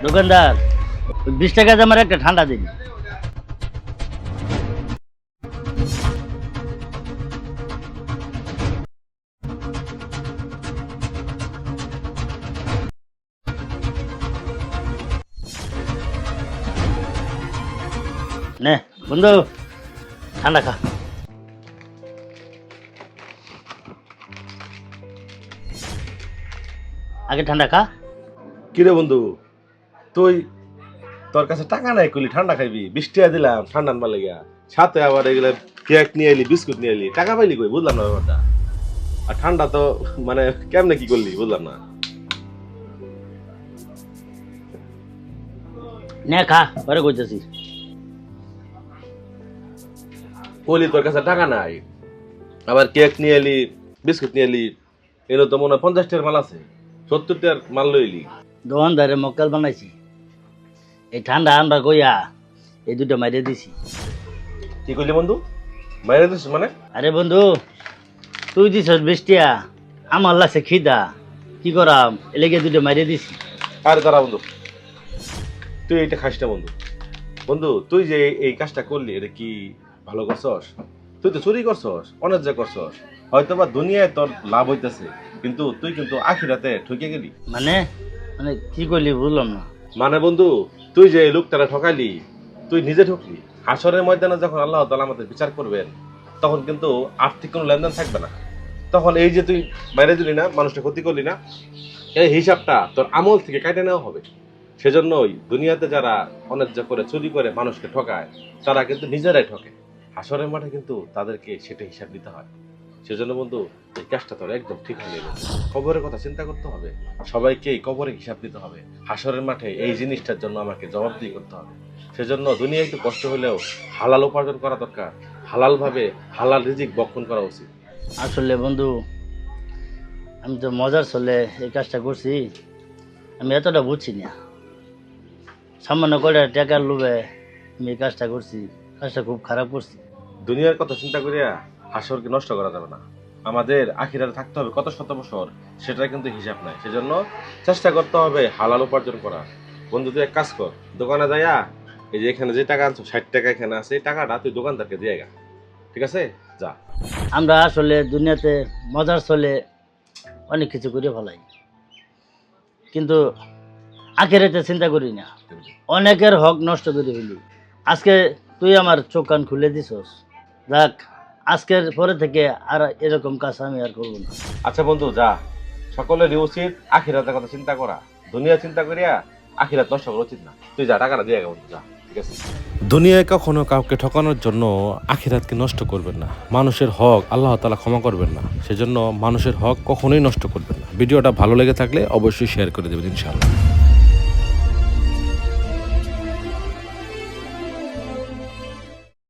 দোকানদার 20 টাকা আমার একটা ঠান্ডা দিন। নে বন্ধু ঠান্ডা খা। আগে ঠান্ডা খা। কিরে বন্ধু, তুই তোর কাছে টাকা নাই কইলি ঠান্ডা খাইবি, 20 টাকা দিলাম ঠান্ডা আনবার লাগিয়া, সাথে আবার এগুলো কেক নিয়ে এলি, বিস্কুট নিয়ে এলি, টাকা পাইলি কই বুঝলাম না ব্যাপারটা। আর ঠান্ডা তো মানে কেমনে কি করলি বুঝলাম না। নে খা, পরে কইতেছি। কইলি তোর কাছে টাকা নাই, আবার কেক নিয়ে এলি, বিস্কুট নিয়ে এলি, এর তো মনে হয় 50 টাকার মাল আছে, 70 টাকার মাল লইলি। দোকানদারে মক্কেল বানাইছি, এই ঠান্ডা আনবা কইয়া এই দুটো মাইরে দিছি। কি কইলি বন্ধু, মাইরে দিস মানে? আরে বন্ধু তুই দিছ 20 টাকা, আমার লাগছে খিদা, কি করাম এলেগে দুটো মাইরে দিছি। আরে দাঁড়া বন্ধু, তুই এইটা খাস না বন্ধু। বন্ধু তুই যে এই কাজটা করলি এটা কি ভালো করছস? তুই তো চুরি করছস, অন্যায্য করছস, হয়তো বা দুনিয়ায় তোর লাভ হইতেছে, কিন্তু তুই কিন্তু আখিরাতে ঠকে গেলি। মানে মানে কি করলি বুঝলাম না। মানে বন্ধু, তুই যে এই লোকটারা ঠকাইলি, তুই নিজে ঠকলি। হাসরের ময়দানে যখন আল্লাহ তাআলা আমাদের বিচার করবেন, তখন কিন্তু আর্থিক কোনো লেনদেন থাকবে না। তখন এই যে তুই মেরে দিলি না, মানুষটা ক্ষতি করলি না, এই হিসাবটা তোর আমল থেকে কেটে নেওয়া হবে। সেজন্যই দুনিয়াতে যারা অন্যায্য করে, চুরি করে, মানুষকে ঠকায়, তারা কিন্তু নিজেরাই ঠকে। হাসরের মাঠে কিন্তু তাদেরকে সেটা হিসাব দিতে হয়। সেজন্য বন্ধু এই কাজটা তোর একদম ঠিক হয়নি। কবরের কথা চিন্তা করতে হবে, সবাইকে কবরে হিসাব দিতে হবে। হাসরের মাঠে এই জিনিসটার জন্য আমাকে জবাবদিহি করতে হবে। সেজন্য দুনিয়া একটু কষ্ট হলেও হালাল উপার্জন করা দরকার, হালাল ভাবে হালাল রিজিক বক্ষণ করা উচিত। আসলে বন্ধু আমি তো মজার চলে এই কাজটা করছি, আমি এতটা বুঝছি না। সামান্য করে টাকার লোভে আমি এই কাজটা করছি, কাজটা খুব খারাপ করছি। দুনিয়ার কথা চিন্তা করিয়া হাসরকে নষ্ট করা যাবে না। আমাদের আখিরাতে থাকতে হবে কত শত বছর, সেটা কিন্তু হিসাব নাই। সেজন্য চেষ্টা করতে হবে হালাল উপার্জন করা। বন্ধু তুই এক কাজ কর, দোকানে যাইয়া এই যে এখানে যে টাকা আনছো 60 টাকা এখানে আছে, এই টাকাটা তুই দোকানদারকে দিয়ে গা, ঠিক আছে? যা। আমরা আসলে দুনিয়াতে মজার চলে অনেক কিছু করে ফেলাই, কিন্তু আখেরাতে চিন্তা করি না, অনেকের হক নষ্ট করে ফেলি। আজকে তুই আমার চোখ কান খুলে দিছস, যাক আজকের পরে থেকে আর এরকম কাজ আমি আর করবো না। আচ্ছা বন্ধু যা, সকলেরই উচিত আখিরাতের কথা চিন্তা করা। দুনিয়া চিন্তা করিয়া আখিরাত নষ্ট করা উচিত না। তুই যা, টাকাটা দিয়ে গা বন্ধু, যা, ঠিক আছে? দুনিয়ায় কখনো কাউকে ঠকানোর জন্য আখিরাতকে নষ্ট করবেন না। মানুষের হক আল্লাহ তাআলা ক্ষমা করবেন না, সেজন্য মানুষের হক কখনোই নষ্ট করবেন না। ভিডিওটা ভালো লেগে থাকলে অবশ্যই শেয়ার করে দেবেন ইনশাআল্লাহ।